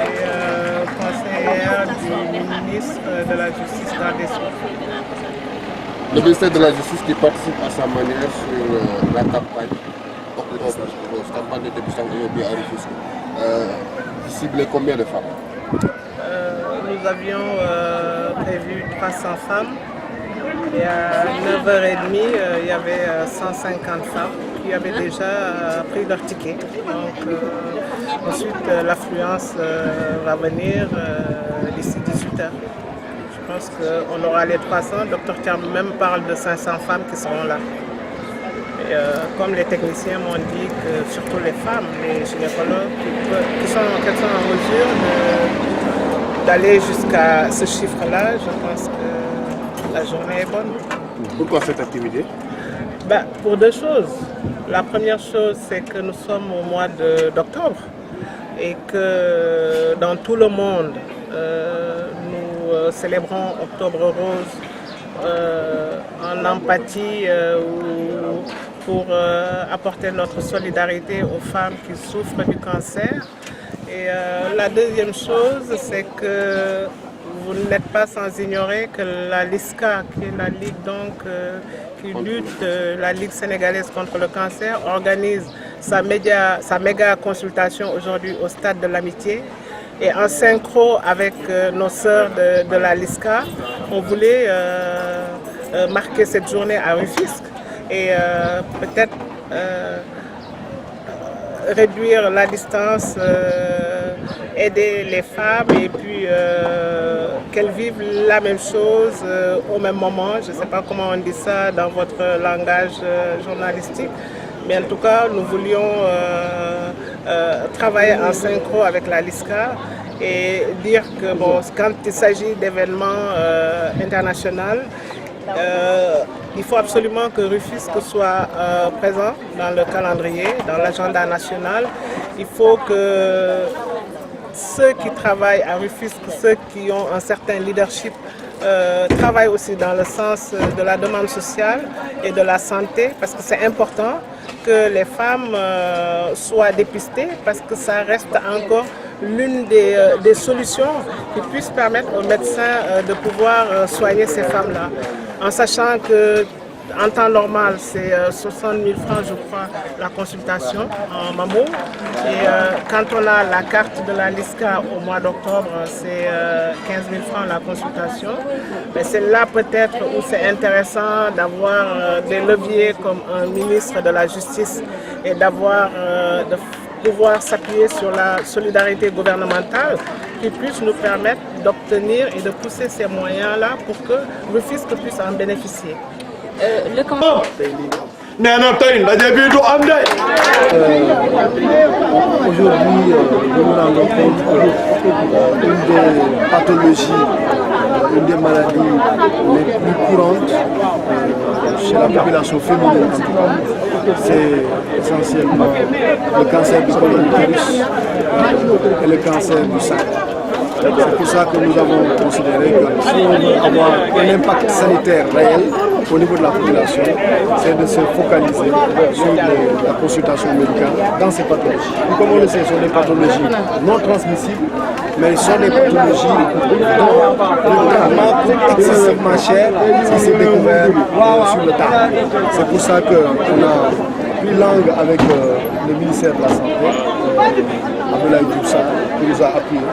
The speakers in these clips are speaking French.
et conseillère du ministre de la Justice dans des Sceaux. Le ministère de la Justice qui participe à sa manière sur la campagne campagne de dépistage de à Rufisque. Ciblez combien de femmes? Nous avions prévu 300 femmes. Et à 9h30, il y avait 150 femmes qui avaient déjà pris leur ticket. Donc, ensuite, l'affluence va venir d'ici 18h. Je pense qu'on aura les 300. Le Dr Thiam même parle de 500 femmes qui seront là. Et, comme les techniciens m'ont dit que surtout les femmes, les gynécologues, qui sont en mesure d'aller jusqu'à ce chiffre-là, je pense que la journée est bonne. Pourquoi cette activité? Pour deux choses. La première chose, c'est que nous sommes au mois d'octobre et que dans tout le monde, nous célébrons Octobre Rose en empathie pour apporter notre solidarité aux femmes qui souffrent du cancer. Et la deuxième chose, c'est que vous n'êtes pas sans ignorer que la LISCA, qui est la ligue qui lutte, la Ligue sénégalaise contre le cancer, organise sa méga consultation aujourd'hui au stade de l'Amitié. Et en synchro avec nos sœurs de la LISCA, on voulait marquer cette journée à Rufisque et peut-être réduire la distance, aider les femmes et puis qu'elles vivent la même chose au même moment. Je ne sais pas comment on dit ça dans votre langage journalistique, mais en tout cas, nous voulions travailler en synchro avec la LISCA et dire que quand il s'agit d'événements internationaux, il faut absolument que Rufisque soit présent dans le calendrier, dans l'agenda national. Il faut que ceux qui travaillent à Rufisque, ceux qui ont un certain leadership, travaillent aussi dans le sens de la demande sociale et de la santé, parce que c'est important que les femmes soient dépistées, parce que ça reste encore l'une des solutions qui puissent permettre aux médecins de pouvoir soigner ces femmes-là. En sachant que en temps normal, c'est 60 000 francs, je crois, la consultation en mammo. Et quand on a la carte de la LISCA au mois d'octobre, c'est 15 000 francs la consultation. Mais c'est là peut-être où c'est intéressant d'avoir des leviers comme un ministre de la Justice et de pouvoir s'appuyer sur la solidarité gouvernementale qui puisse nous permettre d'obtenir et de pousser ces moyens-là pour que Rufisque puisse en bénéficier. Aujourd'hui, nous nous rendons compte qu'une des pathologies, une des maladies les plus courantes chez la population féminine, c'est essentiellement le cancer du col de l'utérus et le cancer du sein. C'est pour ça que nous avons considéré que si on veut avoir un impact sanitaire réel au niveau de la population, c'est de se focaliser sur la consultation médicale dans ces pathologies. Et comme on le sait, ce sont des pathologies non transmissibles, mais ce sont des pathologies dont le traitement coûte excessivement cher si c'est découvert sur le tard. C'est pour ça qu'on a pris langue avec le ministère de la Santé, Abdoulaye Diouf Sarr, qui nous a appuyés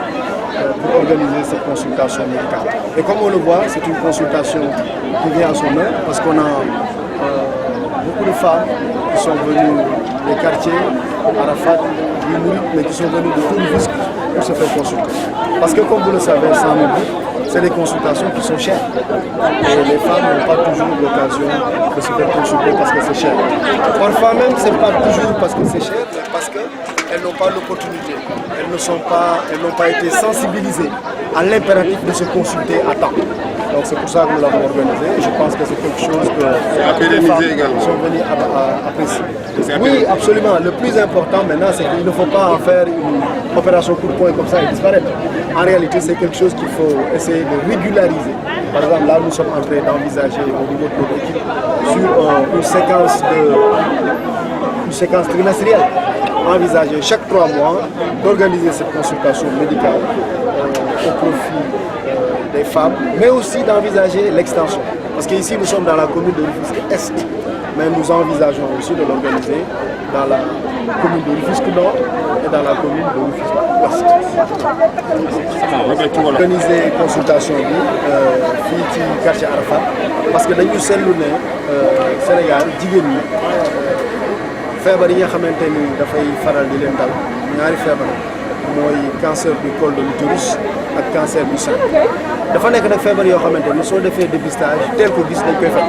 pour organiser cette consultation médicale. Et comme on le voit, c'est une consultation qui vient à son heure parce qu'on a beaucoup de femmes qui sont venues des quartiers, Arafat, Bimouri, mais qui sont venues de tout le risque pour se faire consulter. Parce que comme vous le savez, sans le but, c'est des consultations qui sont chères. Et les femmes n'ont pas toujours l'occasion de se faire consulter parce que c'est cher. Parfois même, ce n'est pas toujours parce que c'est cher, mais parce qu'elles n'ont pas l'opportunité. Elles n'ont pas été sensibilisées à l'impératif de se consulter à temps. Donc c'est pour ça que nous l'avons organisé. Je pense que c'est quelque chose que les femmes sont venues apprécier. Oui, absolument. Le plus important maintenant, c'est qu'il ne faut pas en faire une opération coup de poing comme ça et disparaître. En réalité, c'est quelque chose qu'il faut essayer de régulariser. Par exemple, là, nous sommes en train d'envisager au niveau de notre équipe sur une séquence trimestrielle. envisager chaque 3 mois d'organiser cette consultation médicale au profit des femmes, mais aussi d'envisager l'extension. Parce qu'ici, nous sommes dans la commune de Rufisque-Est, mais nous envisageons aussi de l'organiser dans la commune de Rufisque-Nord et dans la commune de Rufisque-Ouest. Organiser consultation bi fii ci quartier Arafat parce que dañu seetlu ne Sénégal jigéen ñi feebar yi nga xamante ni dafay faral di leen dal ñaari feebar mooy cancer du col de l'utérus ak cancer du sein dafa nekk nag feebar yoo xamante ni soo defee dépistage teel ko gis dañ koy faj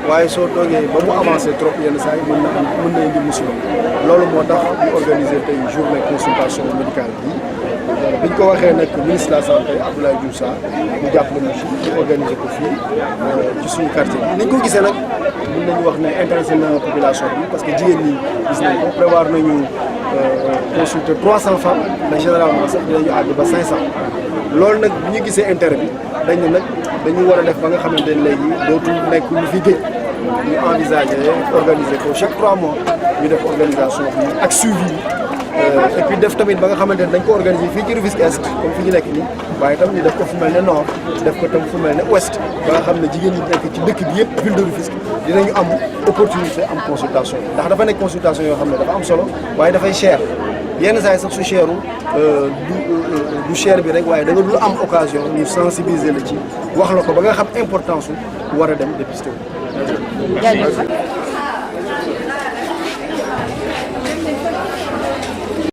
waaye soo toogee ba mu avancé trop yenn saa yi mën na indi musiba loolu moo tax ñu organiser tey journée consultation médicale bi biñ ko waxee nag ministre de la santé Abdoulaye Diouf Sarr mu jàppale ñu ci ñu organiser ko fii ci suñu quartier bi. ni ñu ko gisee nag mën nañu wax ne intéressé na population bi parce que jigéen ñi gis nañ ko prévoir nañu consulter 300 femmes mais généralement sax dinañu àgg ba 500 loolu nag bu ñu gisee intérêt bi dañ ne nag dañu war a def ba nga xamante ne léegi dootul nekk lu fi géej ñu envisager organiser ko chaque 3 mois ñu def organisation bi ak suivi et puis def tamit ba nga xamante ne dañ ko organiser fii ci Rufisque Est comme fi ñu nekk nii waaye tam ñu def ko fu mel ne Nord def ko tam fu mel ne Ouest ba nga xam ne jigéen ñi nekk ci dëkk bi yëpp ville de Rufisque dinañu am opportunité am consultation ndax dafa nekk consultation yoo xam ne dafa am solo waaye dafay cher yenn saa yi sax su cheru du cher bi rek waaye da nga dul am occasion ñu sensibiliser la ci wax la ko ba nga xam importance su war a dem dépister wu.